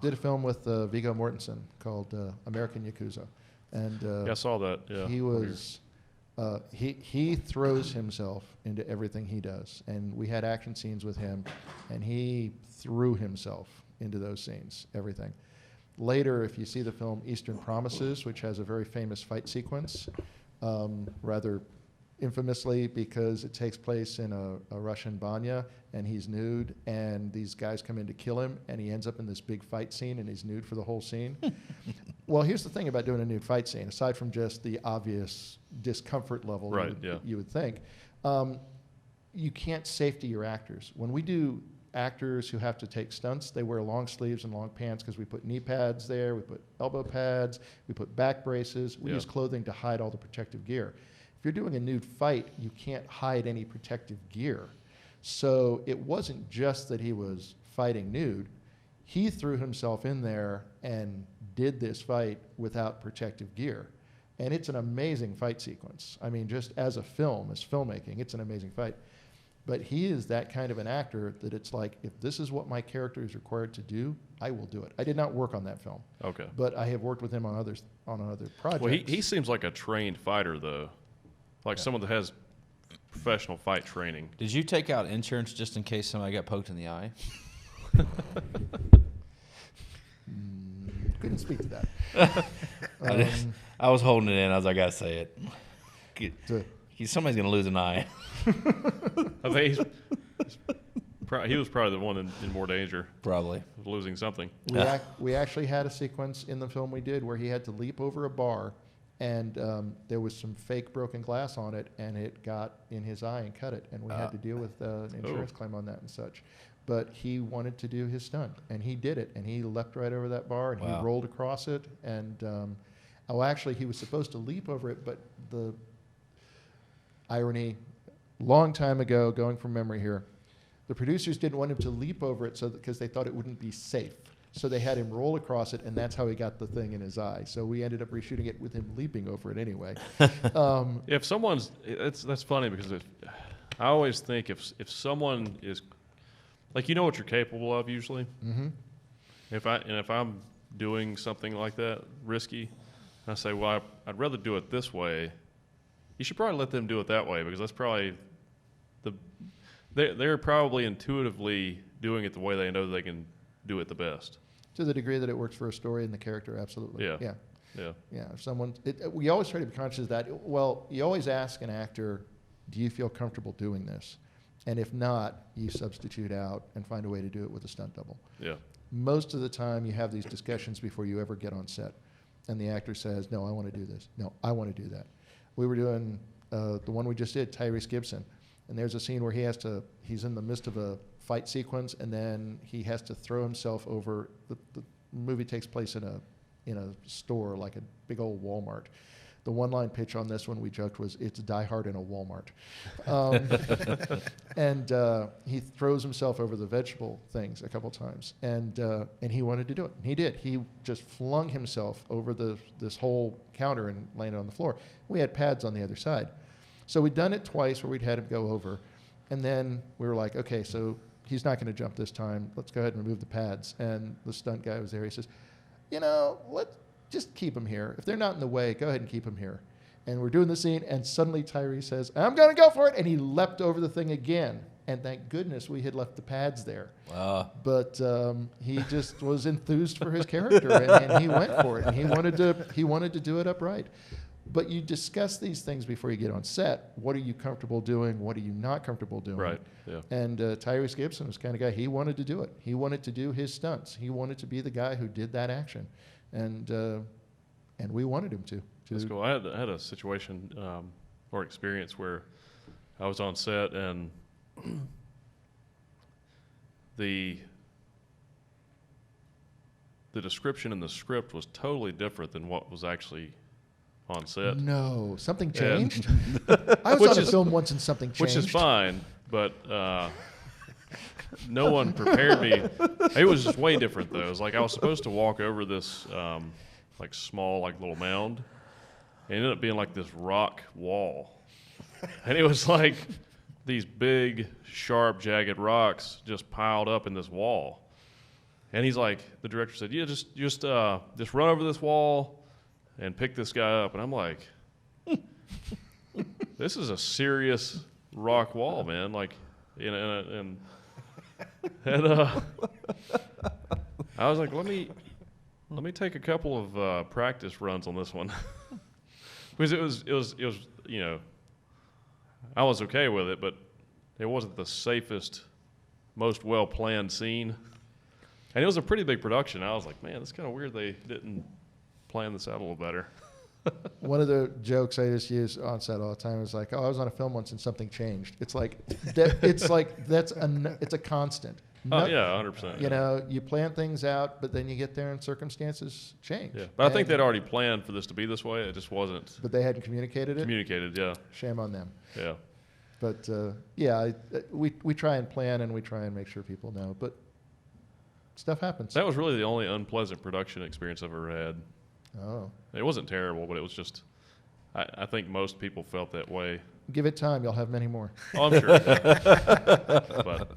did a film with Viggo Mortensen called American Yakuza, and I saw that. Yeah, he was he throws himself into everything he does, and we had action scenes with him, and he threw himself into those scenes, everything. Later, if you see the film Eastern Promises, which has a very famous fight sequence, rather infamously because it takes place in a Russian banya, and he's nude, and these guys come in to kill him, and he ends up in this big fight scene, and he's nude for the whole scene. Well, here's the thing about doing a nude fight scene, aside from just the obvious discomfort level you would think, you can't safety your actors. When we do actors who have to take stunts, they wear long sleeves and long pants because we put knee pads there, we put elbow pads, we put back braces, we use clothing to hide all the protective gear. If you're doing a nude fight, you can't hide any protective gear. So it wasn't just that he was fighting nude. He threw himself in there and did this fight without protective gear. And it's an amazing fight sequence. I mean, just as a film, as filmmaking, it's an amazing fight. But he is that kind of an actor that it's like, if this is what my character is required to do, I will do it. I did not work on that film. Okay. But I have worked with him on other projects. Well, he seems like a trained fighter, though. Like someone that has professional fight training. Did you take out insurance just in case somebody got poked in the eye? Couldn't speak to that. I was holding it in. I was like, I gotta say it. Somebody's gonna lose an eye. I think he was probably the one in more danger. Probably of losing something. We actually had a sequence in the film we did where he had to leap over a bar, and there was some fake broken glass on it, and it got in his eye and cut it, and we had to deal with an insurance claim on that and such. But he wanted to do his stunt, and he did it, and he leapt right over that bar, and he rolled across it, and actually he was supposed to leap over it, but the irony, long time ago, going from memory here, the producers didn't want him to leap over it because they thought it wouldn't be safe. So they had him roll across it, and that's how he got the thing in his eye. So we ended up reshooting it with him leaping over it anyway. If someone's, that's funny because I always think if someone is, like, you know what you're capable of usually. Mm-hmm. If I'm doing something like that risky, I say, well, I'd rather do it this way. You should probably let them do it that way because that's probably they're probably intuitively doing it the way they know they can do it the best. To the degree that it works for a story and the character, absolutely. Yeah. If we always try to be conscious of that. Well, you always ask an actor, do you feel comfortable doing this? And if not, you substitute out and find a way to do it with a stunt double. Yeah. Most of the time, you have these discussions before you ever get on set. And the actor says, no, I want to do this. No, I want to do that. We were doing the one we just did, Tyrese Gibson. And there's a scene where he's in the midst of a fight sequence, and then he has to throw himself over. The movie takes place in a store, like a big old Walmart. The one-line pitch on this one we joked was, it's Die Hard in a Walmart. And he throws himself over the vegetable things a couple times, and he wanted to do it. And he did. He just flung himself over this whole counter and landed on the floor. We had pads on the other side. So we'd done it twice where we'd had him go over, and then we were like, okay, so he's not going to jump this time. Let's go ahead and remove the pads. And the stunt guy was there. He says, let's just keep him here. If they're not in the way, go ahead and keep him here. And we're doing the scene, and suddenly Tyrese says, I'm going to go for it. And he leapt over the thing again. And thank goodness we had left the pads there. But he just was enthused for his character, and he went for it. And he wanted to do it upright. But you discuss these things before you get on set. What are you comfortable doing? What are you not comfortable doing? Right, yeah. And Tyrese Gibson was the kind of guy, he wanted to do it. He wanted to do his stunts. He wanted to be the guy who did that action. And we wanted him to. That's cool. I had a situation or experience where I was on set, and the description in the script was totally different than what was actually on set. No, something changed? I was on a film once and something changed. Which is fine, but no one prepared me. It was just way different, though. It was like I was supposed to walk over this like small, like little mound. It ended up being like this rock wall. And it was like these big, sharp, jagged rocks just piled up in this wall. And he's like, the director said, yeah, just run over this wall and pick this guy up. And I'm like, this is a serious rock wall, man. Like, and I was like, let me take a couple of practice runs on this one. Because it was I was okay with it, but it wasn't the safest, most well-planned scene. And it was a pretty big production. I was like, man, it's kind of weird they didn't plan this out a little better. One of the jokes I just use on set all the time is like, oh, I was on a film once and something changed. It's like, it's a constant. Oh, yeah, 100%. You know, you plan things out, but then you get there and circumstances change. Yeah, but I think they'd already planned for this to be this way. It just wasn't But they hadn't communicated it? communicated, yeah. Shame on them. Yeah. But, we try and plan and we try and make sure people know. But stuff happens. That was really the only unpleasant production experience I've ever had. Oh. It wasn't terrible, but it was just, I think most people felt that way. Give it time. You'll have many more. Oh, I'm sure. But